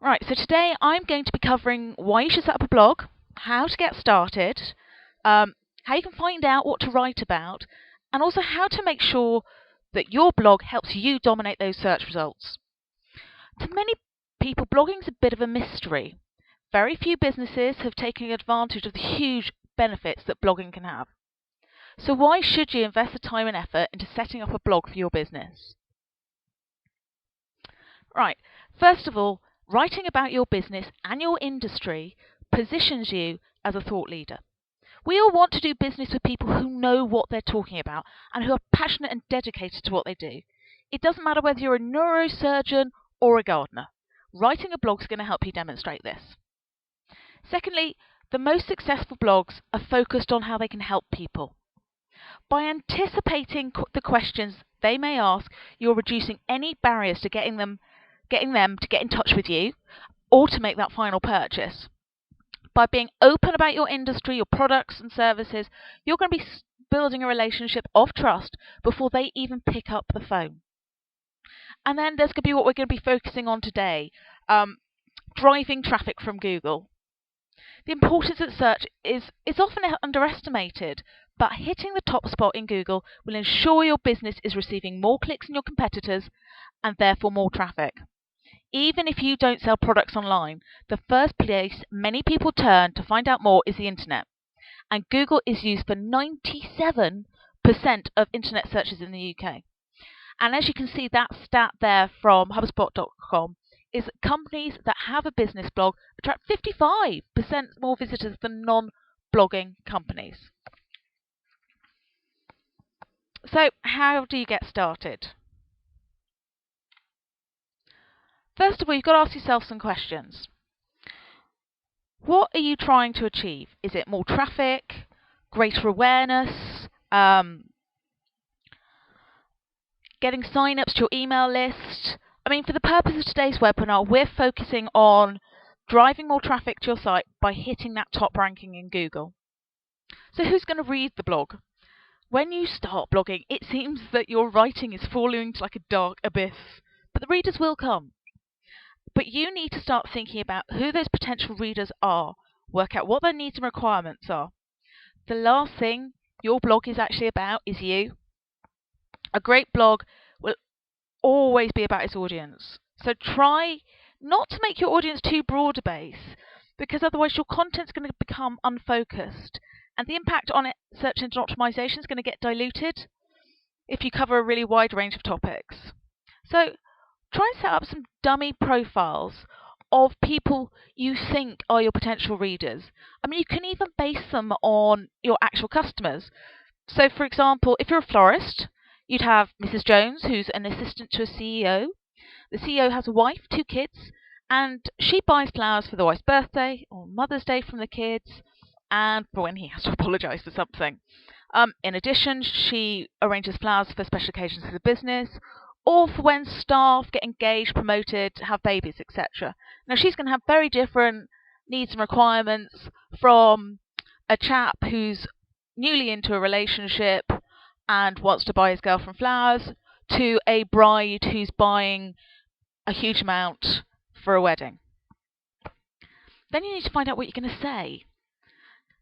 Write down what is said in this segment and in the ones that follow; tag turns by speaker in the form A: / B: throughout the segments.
A: Right, so today I'm going to be covering why you should set up a blog, how to get started, how you can find out what to write about, and also how to make sure that your blog helps you dominate those search results. To many people, blogging is a bit of a mystery. Very few businesses have taken advantage of the huge benefits that blogging can have. So why should you invest the time and effort into setting up a blog for your business? Right, first of all, writing about your business and your industry positions you as a thought leader. We all want to do business with people who know what they're talking about and who are passionate and dedicated to what they do. It doesn't matter whether you're a neurosurgeon or a gardener. Writing a blog is going to help you demonstrate this. Secondly, the most successful blogs are focused on how they can help people. By anticipating the questions they may ask, you're reducing any barriers to getting them to get in touch with you or to make that final purchase. By being open about your industry, your products and services, you're going to be building a relationship of trust before they even pick up the phone. And then there's going to be what we're going to be focusing on today, driving traffic from Google. The importance of search is often underestimated, but hitting the top spot in Google will ensure your business is receiving more clicks than your competitors and therefore more traffic. Even if you don't sell products online, the first place many people turn to find out more is the internet. And Google is used for 97% of internet searches in the UK. And as you can see, that stat there from HubSpot.com is that companies that have a business blog attract 55% more visitors than non-blogging companies. So how do you get started? First of all, you've got to ask yourself some questions. What are you trying to achieve? Is it more traffic, greater awareness, getting sign-ups to your email list? I mean, for the purpose of today's webinar, we're focusing on driving more traffic to your site by hitting that top ranking in Google. So who's going to read the blog? When you start blogging, it seems that your writing is falling into like a dark abyss, but the readers will come. But you need to start thinking about who those potential readers are, work out what their needs and requirements are. The last thing your blog is actually about is you. A great blog will always be about its audience. So try not to make your audience too broad a base, because otherwise your content's going to become unfocused and the impact on it, search engine optimization, is going to get diluted if you cover a really wide range of topics. So try and set up some dummy profiles of people you think are your potential readers. I mean, you can even base them on your actual customers. So, for example, if you're a florist, you'd have Mrs. Jones, who's an assistant to a CEO. The CEO has a wife, 2 kids, and she buys flowers for the wife's birthday or Mother's Day from the kids and for when he has to apologise for something. In addition, she arranges flowers for special occasions for the business, or for when staff get engaged, promoted, have babies, etc. Now, she's going to have very different needs and requirements from a chap who's newly into a relationship and wants to buy his girlfriend flowers to a bride who's buying a huge amount for a wedding. Then you need to find out what you're going to say.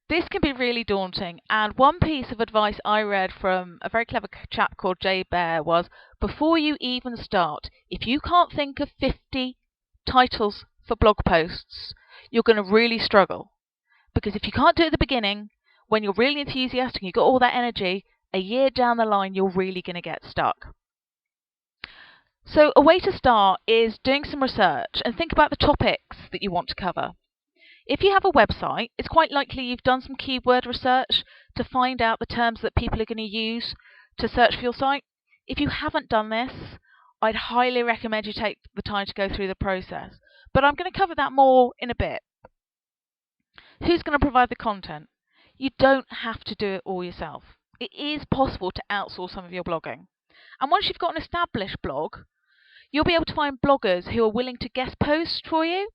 A: This can be really daunting, and one piece of advice I read from a very clever chap called Jay Bear was, before you even start, if you can't think of 50 titles for blog posts, you're going to really struggle. Because if you can't do it at the beginning, when you're really enthusiastic and you've got all that energy, a year down the line, you're really going to get stuck. So a way to start is doing some research and think about the topics that you want to cover. If you have a website, it's quite likely you've done some keyword research to find out the terms that people are going to use to search for your site. If you haven't done this, I'd highly recommend you take the time to go through the process. But I'm going to cover that more in a bit. Who's going to provide the content? You don't have to do it all yourself. It is possible to outsource some of your blogging. And once you've got an established blog, you'll be able to find bloggers who are willing to guest post for you.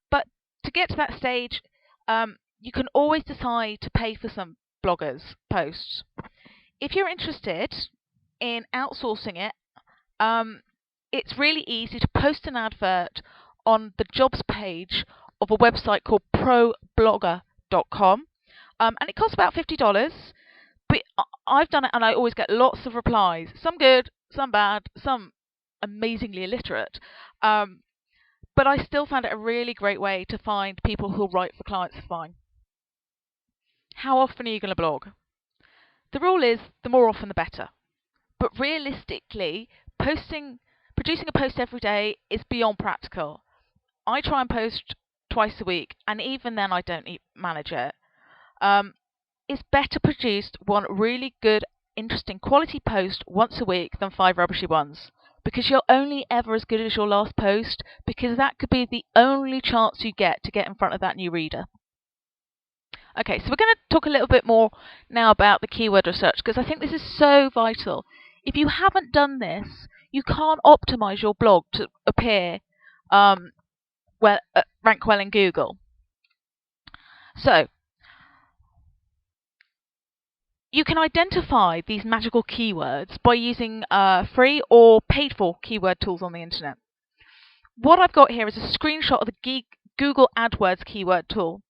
A: But to get to that stage, you can always decide to pay for some bloggers' posts. If you're interested in outsourcing it, it's really easy to post an advert on the jobs page of a website called ProBlogger.com, and it costs about $50. But I've done it, and I always get lots of replies. Some good, some bad, some amazingly illiterate. But I still found it a really great way to find people who'll write for clients of mine. How often are you going to blog? The rule is the more often the better. But realistically, producing a post every day is beyond practical. I try and post twice a week, and even then I don't manage it. It's better produced one really good, interesting, quality post once a week than 5 rubbishy ones. Because you're only ever as good as your last post, because that could be the only chance you get to get in front of that new reader. Okay, so we're going to talk a little bit more now about the keyword research, because I think this is so vital. If you haven't done this, you can't optimize your blog to appear rank well in Google. So you can identify these magical keywords by using free or paid-for keyword tools on the internet. What I've got here is a screenshot of the Google AdWords keyword tool,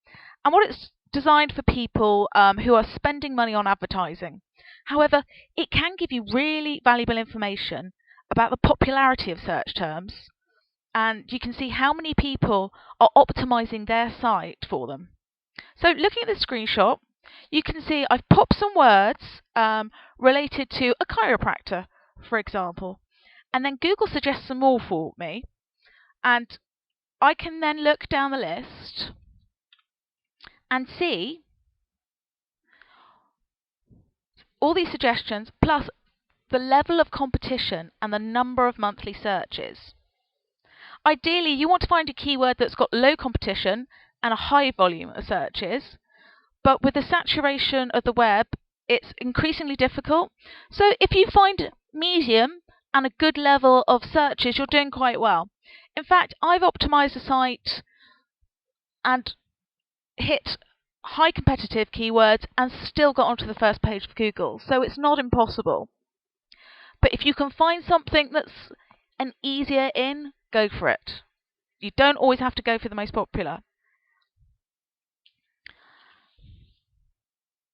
A: and what it's designed for people who are spending money on advertising. However, it can give you really valuable information about the popularity of search terms, and you can see how many people are optimizing their site for them. So looking at this screenshot, you can see I've popped some words related to a chiropractor, for example, and then Google suggests some more for me, and I can then look down the list and see all these suggestions plus the level of competition and the number of monthly searches. Ideally, you want to find a keyword that's got low competition and a high volume of searches, but with the saturation of the web, it's increasingly difficult. So if you find medium and a good level of searches, you're doing quite well. In fact, I've optimized a site and hit high competitive keywords and still got onto the first page of Google. So it's not impossible. But if you can find something that's an easier in, go for it. You don't always have to go for the most popular.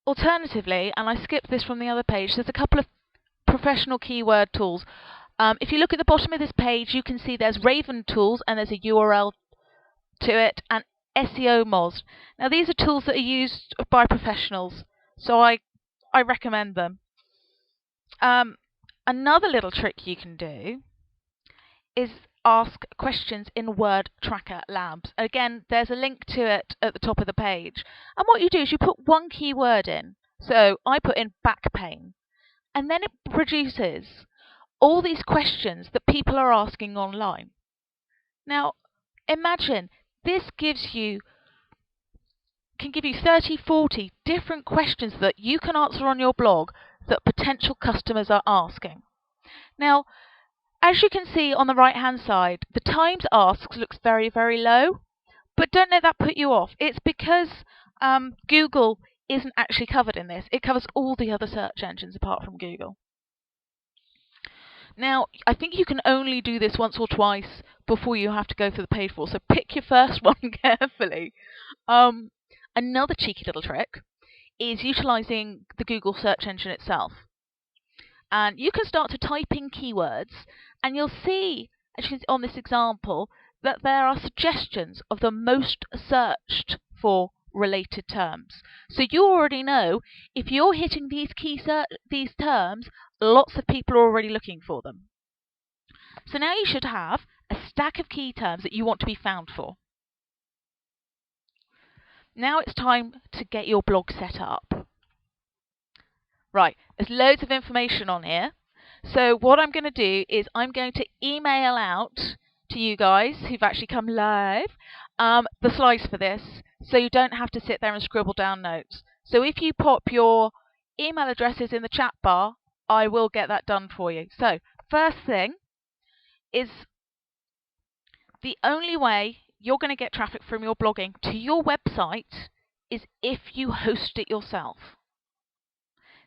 A: Alternatively, and I skipped this from the other page, there's a couple of professional keyword tools. If you look at the bottom of this page, you can see there's Raven Tools and there's a URL to it, and SEO Moz. Now these are tools that are used by professionals, so I recommend them. Another little trick you can do is ask questions in Word Tracker Labs. Again, there's a link to it at the top of the page. And what you do is you put one keyword in. So I put in back pain. And then it produces all these questions that people are asking online. Now, imagine this can give you 30, 40 different questions that you can answer on your blog that potential customers are asking. Now, as you can see on the right-hand side, the times asked looks very, very low, but don't let that put you off. It's because Google isn't actually covered in this. It covers all the other search engines apart from Google. Now, I think you can only do this once or twice before you have to go for the paid for, so pick your first one carefully. Another cheeky little trick is utilizing the Google search engine itself. And you can start to type in keywords, and you'll see, as you can see on this example, that there are suggestions of the most searched for related terms. So you already know if you're hitting these these terms, lots of people are already looking for them. So now you should have a stack of key terms that you want to be found for. Now it's time to get your blog set up. Right, there's loads of information on here. So what I'm going to do is I'm going to email out to you guys who've actually come live the slides for this, so you don't have to sit there and scribble down notes. So if you pop your email addresses in the chat bar, I will get that done for you. So first thing is the only way you're going to get traffic from your blogging to your website is if you host it yourself.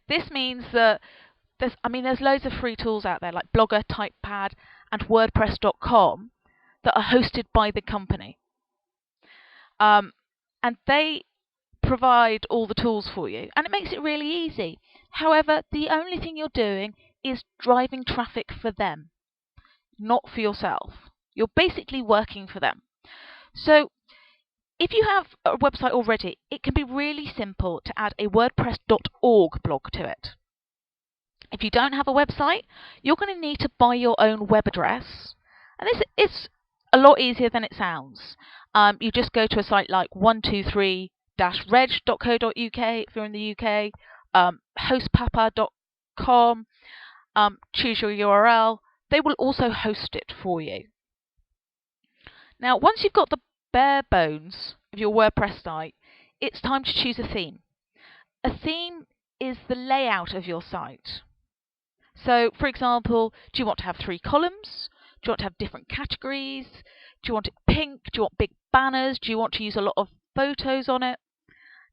A: This means that there's loads of free tools out there like Blogger, Typepad, and WordPress.com that are hosted by the company. And they provide all the tools for you, and it makes it really easy. However, the only thing you're doing is driving traffic for them, not for yourself. You're basically working for them. So if you have a website already, it can be really simple to add a WordPress.org blog to it. If you don't have a website, you're going to need to buy your own web address. And this is a lot easier than it sounds. You just go to a site like 123-reg.co.uk if you're in the UK, hostpapa.com, choose your URL. They will also host it for you. Now, once you've got the bare bones of your WordPress site, it's time to choose a theme. A theme is the layout of your site. So, for example, do you want to have 3 columns? Do you want to have different categories? Do you want it pink? Do you want big banners? Do you want to use a lot of photos on it?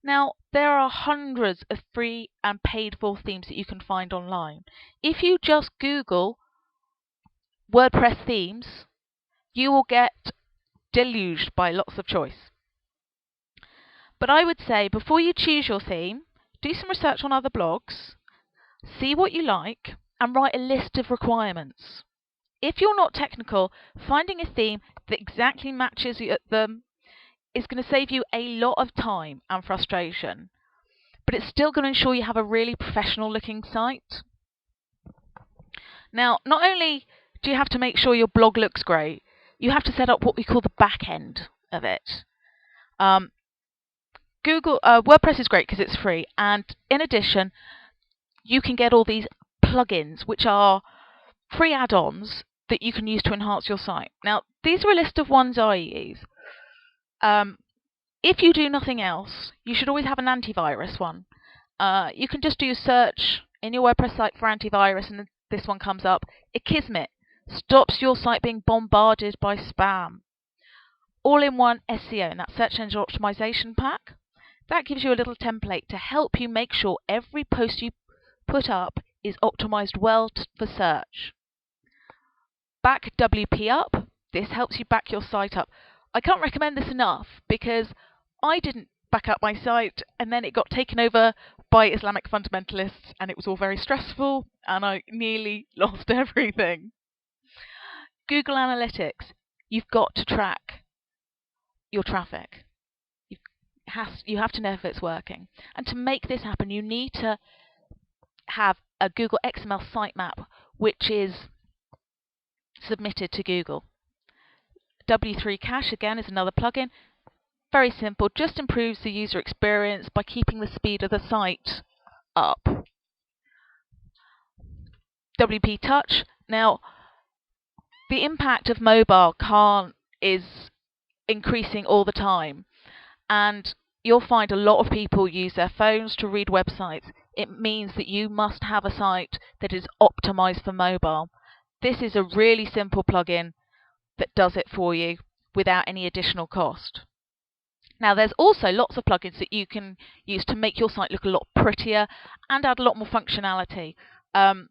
A: Now, there are hundreds of free and paid-for themes that you can find online. If you just Google WordPress themes, you will get deluged by lots of choice. But I would say before you choose your theme, do some research on other blogs, see what you like, and write a list of requirements. If you're not technical, finding a theme that exactly matches them is going to save you a lot of time and frustration, but it's still going to ensure you have a really professional looking site. Now, not only do you have to make sure your blog looks great, you have to set up what we call the back end of it. WordPress is great because it's free, and in addition, you can get all these plugins, which are free add-ons that you can use to enhance your site. Now, these are a list of ones I use. If you do nothing else, you should always have an antivirus one. You can just do a search in your WordPress site for antivirus, and this one comes up. Akismet stops your site being bombarded by spam. All-in-one SEO, and that's Search Engine Optimization pack. That gives you a little template to help you make sure every post you put up is optimized well for search. Back WP up. This helps you back your site up. I can't recommend this enough because I didn't back up my site and then it got taken over by Islamic fundamentalists and it was all very stressful and I nearly lost everything. Google Analytics. You've got to track your traffic. You have to know if it's working. And to make this happen, you need to have a Google XML sitemap which is submitted to Google. W3 Cache, again, is another plugin. Very simple, just improves the user experience by keeping the speed of the site up. WP Touch. Now, the impact of mobile is increasing all the time, and you'll find a lot of people use their phones to read websites. It means that you must have a site that is optimized for mobile. This is a really simple plugin that does it for you without any additional cost. Now, there's also lots of plugins that you can use to make your site look a lot prettier and add a lot more functionality. I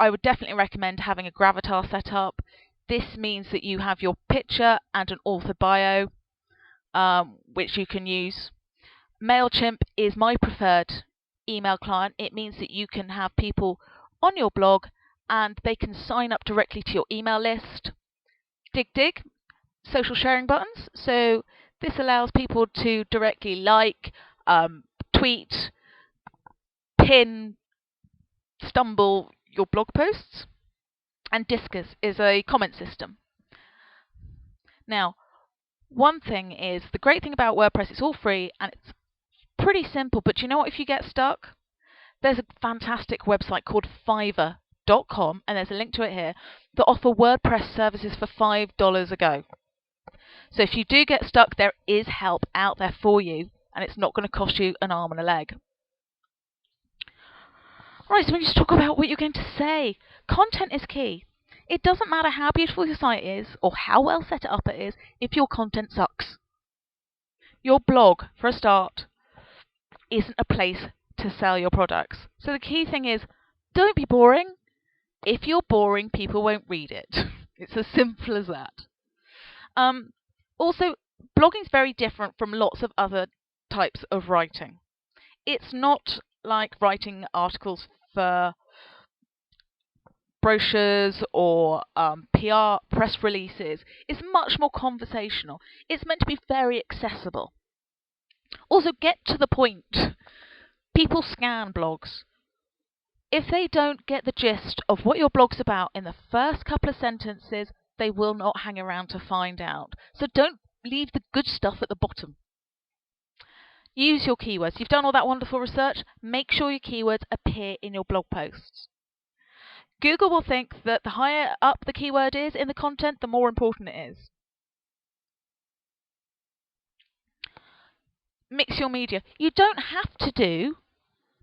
A: would definitely recommend having a Gravatar set up. This means that you have your picture and an author bio, which you can use. MailChimp is my preferred email client. It means that you can have people on your blog and they can sign up directly to your email list. Dig, social sharing buttons. So this allows people to directly like, tweet, pin, stumble your blog posts. And Discus is a comment system. Now, one thing is, the great thing about WordPress, it's all free and it's pretty simple, but you know what, if you get stuck, there's a fantastic website called Fiverr.com, and there's a link to it here, that offer WordPress services for $5 a go. So if you do get stuck, there is help out there for you, and it's not going to cost you an arm and a leg. Right, so we need to talk about what you're going to say. Content is key. It doesn't matter how beautiful your site is or how well set it up it is if your content sucks. Your blog, for a start, isn't a place to sell your products. So the key thing is, don't be boring. If you're boring, people won't read it. It's as simple as that. Also, blogging is very different from lots of other types of writing. It's not like writing articles for brochures or PR press releases. It's much more conversational. It's meant to be very accessible. Also, get to the point. People scan blogs. If they don't get the gist of what your blog's about in the first couple of sentences, they will not hang around to find out. So don't leave the good stuff at the bottom. Use your keywords. You've done all that wonderful research. Make sure your keywords appear in your blog posts. Google will think that the higher up the keyword is in the content, the more important it is. Mix your media. You don't have to do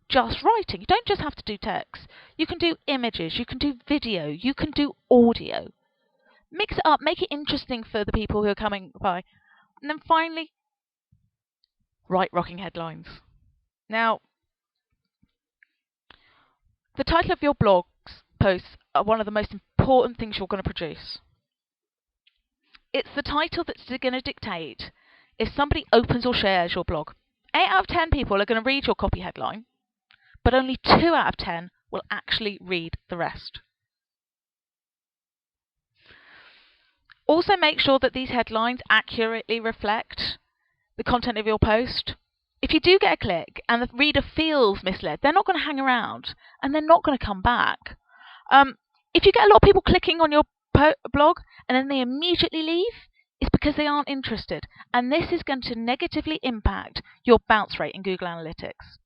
A: just writing. You don't just have to do text. You can do images, you can do video, you can do audio. Mix it up, make it interesting for the people who are coming by. And then finally, write rocking headlines. Now, the title of your blog posts are one of the most important things you're going to produce. It's the title that's going to dictate if somebody opens or shares your blog. 8 out of 10 people are going to read your copy headline, but only 2 out of 10 will actually read the rest. Also, make sure that these headlines accurately reflect the content of your post. If you do get a click and the reader feels misled, they're not going to hang around and they're not going to come back. If you get a lot of people clicking on your blog and then they immediately leave, it's because they aren't interested. And this is going to negatively impact your bounce rate in Google Analytics.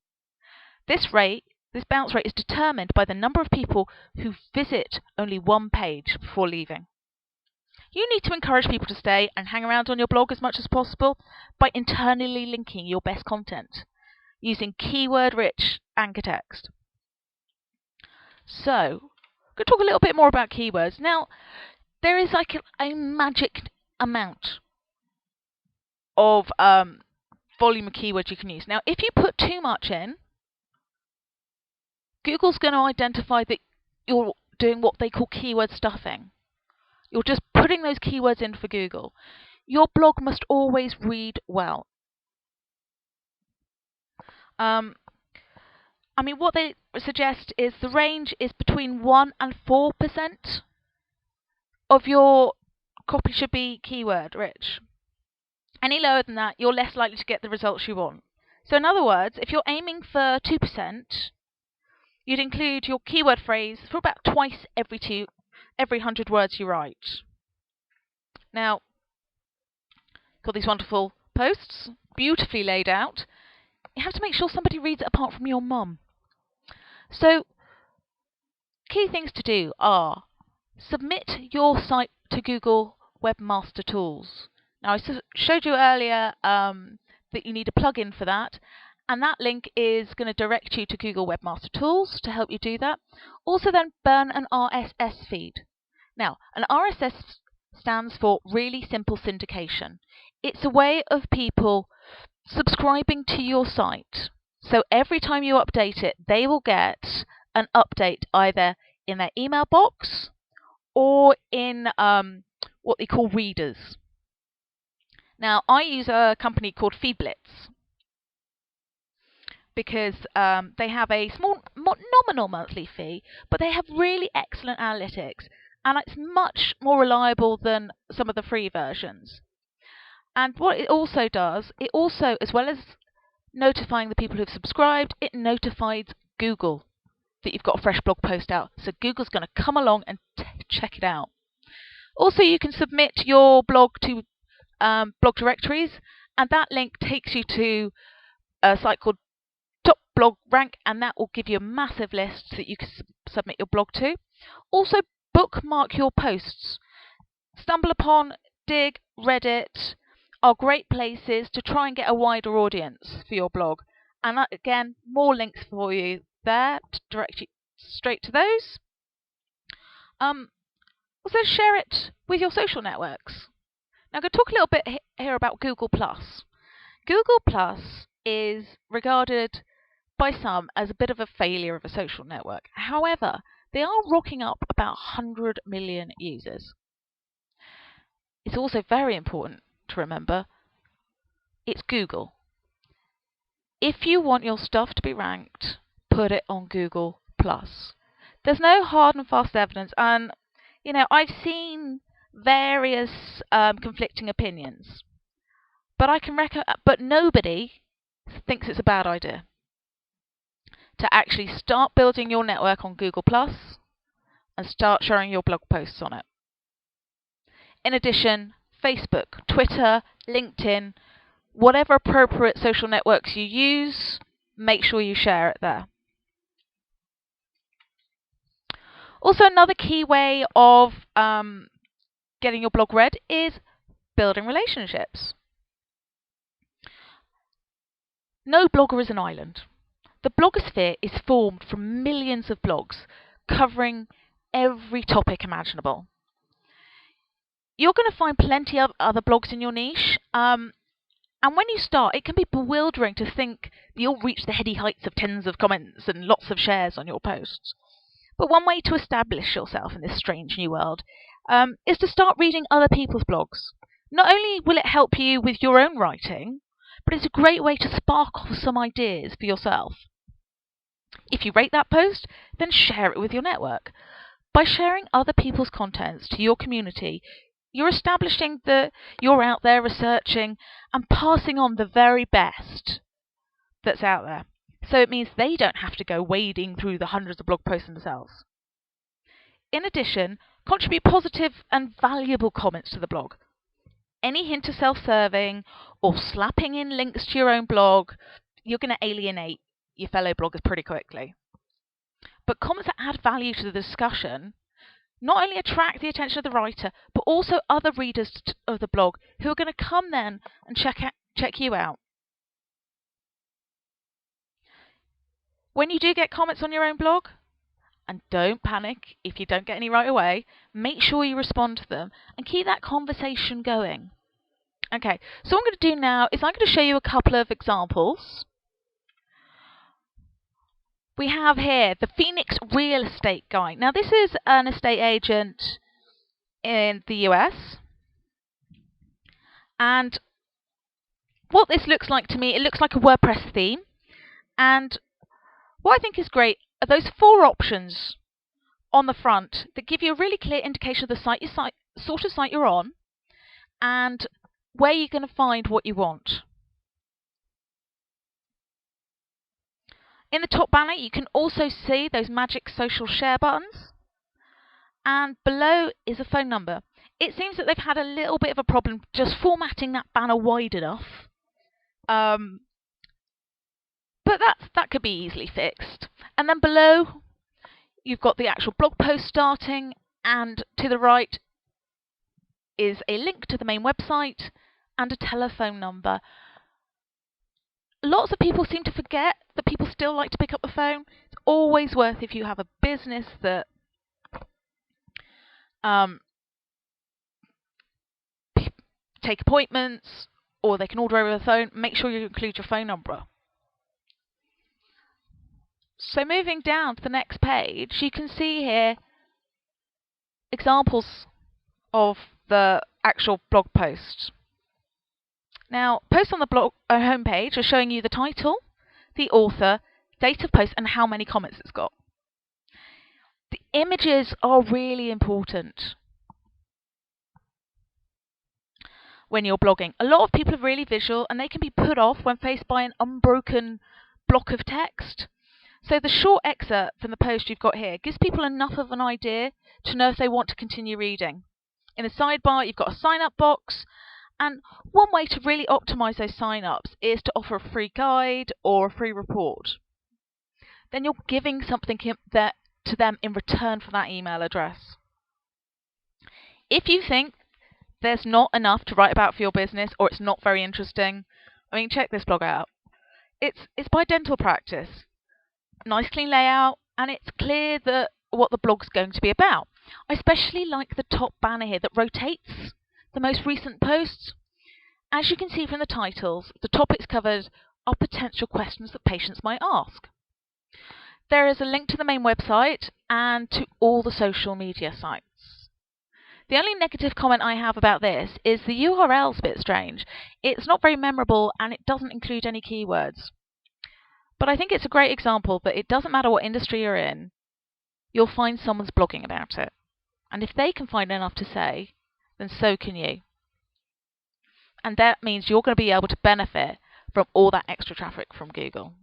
A: This bounce rate is determined by the number of people who visit only one page before leaving. You need to encourage people to stay and hang around on your blog as much as possible by internally linking your best content using keyword-rich anchor text. So, I'm going to talk a little bit more about keywords. Now, there is like a magic amount of volume of keywords you can use. Now, if you put too much in, Google's going to identify that you're doing what they call keyword stuffing. You're just putting those keywords in for Google. Your blog must always read well. What they suggest is the range is between 1% and 4% of your copy should be keyword rich. Any lower than that, you're less likely to get the results you want. So in other words, if you're aiming for 2%, you'd include your keyword phrase for about twice every 100 words you write. Now, got these wonderful posts, beautifully laid out. You have to make sure somebody reads it apart from your mum. So, key things to do are submit your site to Google Webmaster Tools. Now, I showed you earlier that you need a plugin for that, and that link is going to direct you to Google Webmaster Tools to help you do that. Also, then burn an RSS feed. Now, an RSS stands for Really Simple Syndication. It's a way of people subscribing to your site. So every time you update it, they will get an update either in their email box or in what they call readers. Now, I use a company called FeedBlitz because they have a small, nominal monthly fee, but they have really excellent analytics, and it's much more reliable than some of the free versions. And what it also does, as well as notifying the people who've subscribed, it notifies Google that you've got a fresh blog post out. So Google's going to come along and check it out. Also, you can submit your blog to blog directories, and that link takes you to a site called Top Blog Rank, and that will give you a massive list that you can submit your blog to. Also, bookmark your posts. StumbleUpon, Dig, Reddit are great places to try and get a wider audience for your blog. And that, again, more links for you there to direct you straight to those. Also, share it with your social networks. Now, I'm going to talk a little bit here about Google+. Google+ is regarded by some as a bit of a failure of a social network. However, they are rocking up about 100 million users. it's also very important to remember it's Google. If you want your stuff to be ranked, put it on Google+. There's no hard and fast evidence, and I've seen various conflicting opinions, but but nobody thinks it's a bad idea to actually start building your network on Google+ and start sharing your blog posts on it. In addition, Facebook, Twitter, LinkedIn, whatever appropriate social networks you use, make sure you share it there. Also, another key way of getting your blog read is building relationships. No blogger is an island. The blogosphere is formed from millions of blogs covering every topic imaginable. You're going to find plenty of other blogs in your niche, and when you start, it can be bewildering to think that you'll reach the heady heights of tens of comments and lots of shares on your posts. But one way to establish yourself in this strange new world is to start reading other people's blogs. Not only will it help you with your own writing, but it's a great way to spark off some ideas for yourself. If you rate that post, then share it with your network. By sharing other people's contents to your community, you're establishing that you're out there researching and passing on the very best that's out there. So it means they don't have to go wading through the hundreds of blog posts themselves. In addition, contribute positive and valuable comments to the blog. Any hint of self-serving or slapping in links to your own blog, you're going to alienate your fellow bloggers pretty quickly. But comments that add value to the discussion not only attract the attention of the writer, but also other readers of the blog who are going to come then and check you out. When you do get comments on your own blog, and don't panic if you don't get any right away, make sure you respond to them and keep that conversation going. Okay, so what I'm going to do now is I'm going to show you a couple of examples. We have here the Phoenix Real Estate Guy. Now this is an estate agent in the US. And what this looks like to me, it looks like a WordPress theme. And what I think is great are those 4 options on the front that give you a really clear indication of the sort of site you're on and where you're going to find what you want. In the top banner, you can also see those magic social share buttons. And below is a phone number. It seems that they've had a little bit of a problem just formatting that banner wide enough. But that could be easily fixed. And then below, you've got the actual blog post starting, and to the right is a link to the main website and a telephone number. Lots of people seem to forget that people still like to pick up the phone. It's always worth, if you have a business that take appointments or they can order over the phone, make sure you include your phone number. So moving down to the next page, you can see here examples of the actual blog post. Now, posts on the blog homepage are showing you the title, the author, date of post, and how many comments it's got. The images are really important when you're blogging. A lot of people are really visual, and they can be put off when faced by an unbroken block of text. So the short excerpt from the post you've got here gives people enough of an idea to know if they want to continue reading. In the sidebar, you've got a sign-up box. And one way to really optimize those sign-ups is to offer a free guide or a free report. Then you're giving something to them in return for that email address. If you think there's not enough to write about for your business, or it's not very interesting, check this blog out. It's by dental practice. Nice clean layout, and it's clear that what the blog's going to be about. I especially like the top banner here that rotates the most recent posts. As you can see from the titles, the topics covered are potential questions that patients might ask. There is a link to the main website and to all the social media sites. The only negative comment I have about this is the URL's a bit strange. It's not very memorable and it doesn't include any keywords. But I think it's a great example that it doesn't matter what industry you're in, you'll find someone's blogging about it. And if they can find enough to say, then so can you. And that means you're going to be able to benefit from all that extra traffic from Google.